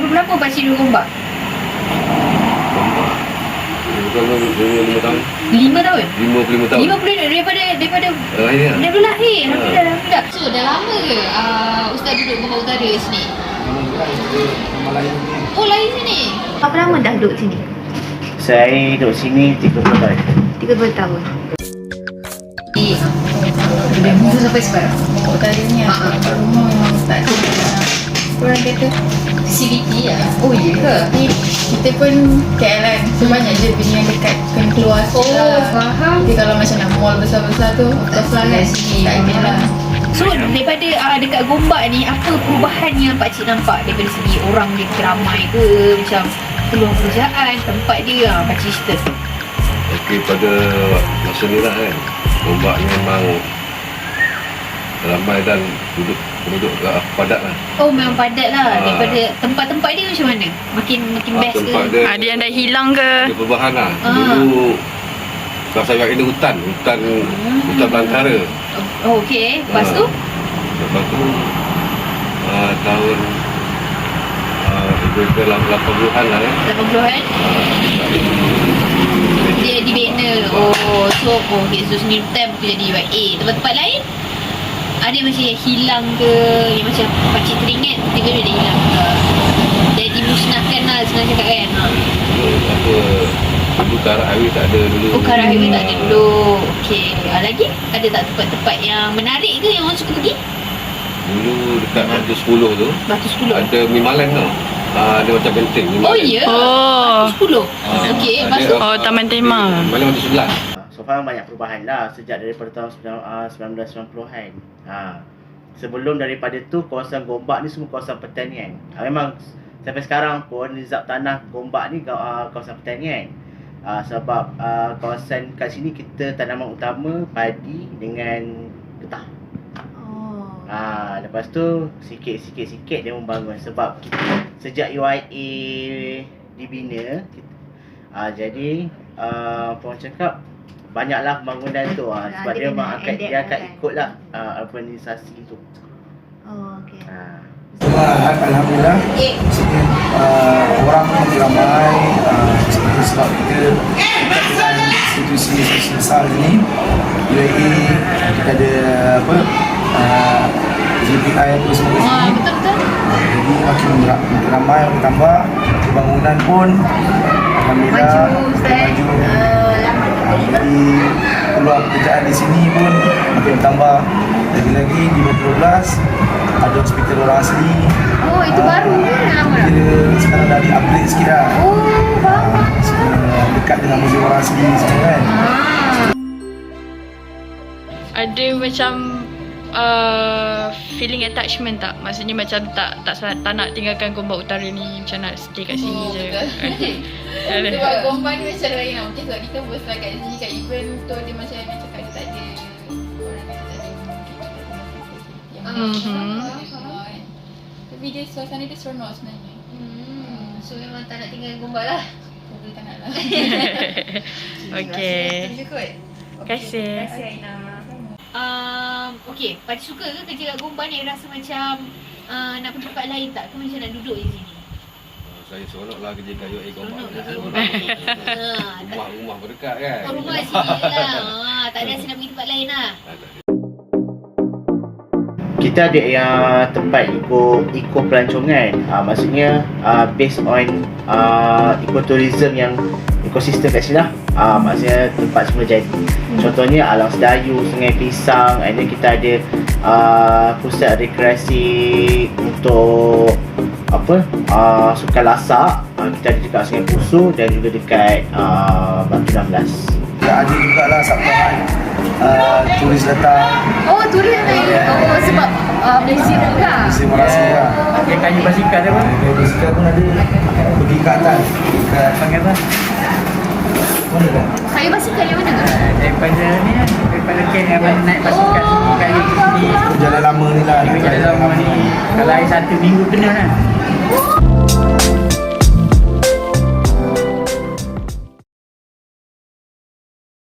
berapa pakcik dulu gombak? Bukan 5 tahun. 5 tahun? 55 tahun. 50 daripada Lahir. daripada lahir. Alhamdulillah. So dah lama ke Ustaz duduk Gombak Utara sini? Oh, lahir sini. Berapa lama dah duduk sini? Saya duduk sini 30 tahun. 30 tahun. Dia musuh sampai sekarang. Utaranya rumah memang tak ada. Orang kata facility lah. Oh, ya ke? Tapi kita pun KL kan, so banyak je bini yang dekat kena keluar sikit lah. Faham. Tapi kalau macam nak mall besar-besar tu, of course lah kan, tak ada lah. So daripada dekat Gombak ni, apa perubahan yang pakcik nampak daripada segi orang dia ramai ke, macam peluang pekerjaan, tempat dia, pakcik cerita. Okey, pada masa ni lah kan, Gombak ni memang ramai dan penduduk padat lah. Oh, memang padat lah. Daripada tempat-tempat dia macam mana? Makin best ke? Tempat dia Ada yang dah hilang ke? ada perubahan lah. Dulu kawasan kat ini hutan belantara. Oh, okey. Lepas tu? Lepas tu tahun lebih ke 80-an lah kan. 80-an? Dia dibina. Oh, so okey. So sendiri time tu jadi UIA. Tempat-tempat lain? Ada macam yang hilang ke, yang macam pakcik teringat tiba-tiba dia hilang ke, dia dimusnahkan lah senang cakap kan. Dulu Karak Highway tak ada dulu. Oh, Karak Highway tak ada dulu. Okey. Lagi ada tak tempat-tempat yang menarik ke yang orang suka pergi? Dulu dekat Batu 10 tu Batu 10. ada Mimalan tau. Ada macam benteng Mimalan. Oh ya? Oh. Batu 10. Okey, lepas tu? Oh, Taman Tema. Mimalan Batu 11. So far banyak perubahan lah sejak daripada tahun 1990-an. Sebelum daripada tu, kawasan Gombak ni semua kawasan pertanian. Memang sampai sekarang pun nizam tanah Gombak ni kawasan pertanian. Sebab kawasan kat sini kita tanaman utama padi dengan getah. Lepas tu sikit-sikit dia membangun sebab sejak UIA dibina jadi orang cakap banyaklah pembangunan tu sebab dia memang akan ikutlah urbanisasi tu. Oh, okey. Alhamdulillah orang makin ramai sebab kita dengan institusi besar ni UAE, kita ada GPI apa semua kat sini. Betul-betul. Jadi makin ramai, makin tambah. Pembangunan pun alhamdulillah maju. Jadi peluang pekerjaan di sini pun makin bertambah. Lagi-lagi di 2012 ada hospital orang asli. Oh, itu baru ke? Lama dah? Dia sekarang dah di-upgrade sikit dah. Oh, faham. Dekat dengan muzium orang asli semua kan. Ada macam feeling attachment tak? Maksudnya macam tak nak tinggalkan Gombak Utara ni, macam nak stay kat sini je. Betul. Sebab Gombak ni macam lain lah. Mungkin sebab kita berselah kat sini, kat event tu dia macam dia cakap dia tak ada orang kata tak ada tapi dia suasana dia seronok sebenarnya. So memang tak nak tinggal Gombak lah. Boleh tak nak lah. Okay. Terima kasih. Aina. Okey, pakcik suka ke kerja kat Gombak ni? Rasa macam nak pergi tempat lain tak? Ke macam nak duduk di sini? Saya seronok lah kerja kat UAE Gombak. Seronok kerja Gombak. Rumah berdekat kan. Rumah sini je lah. Tak ada rasa nak pergi tempat lain lah. Kita ada yang tempat eco pelancongan. Maksudnya based on ecotourism yang ekosistem kat sini lah. Maksudnya tempat semua jadi. Contohnya Alang Sedayu, Sungai Pisang, and then kita ada pusat rekreasi untuk sukan lasak. Kita ada dekat Sungai Pusu dan juga dekat Batu 16. Ada jugalah sabtahan turis datang. Oh, turis datang. Oh, sebab museum juga. Museum orang asli lah. Pakai kayu basikal dia pun. Kayu basikal pun ada. Pergi ke atas. Dekat panggil apa? Mana kan? Kayu basikal yang mana tu? Daripada ni kan, daripada Ken yang naik basikal kayu ke sini. Jalan lama ni lah. Jalan lama ni. Kalau air 1 minggu kena lah.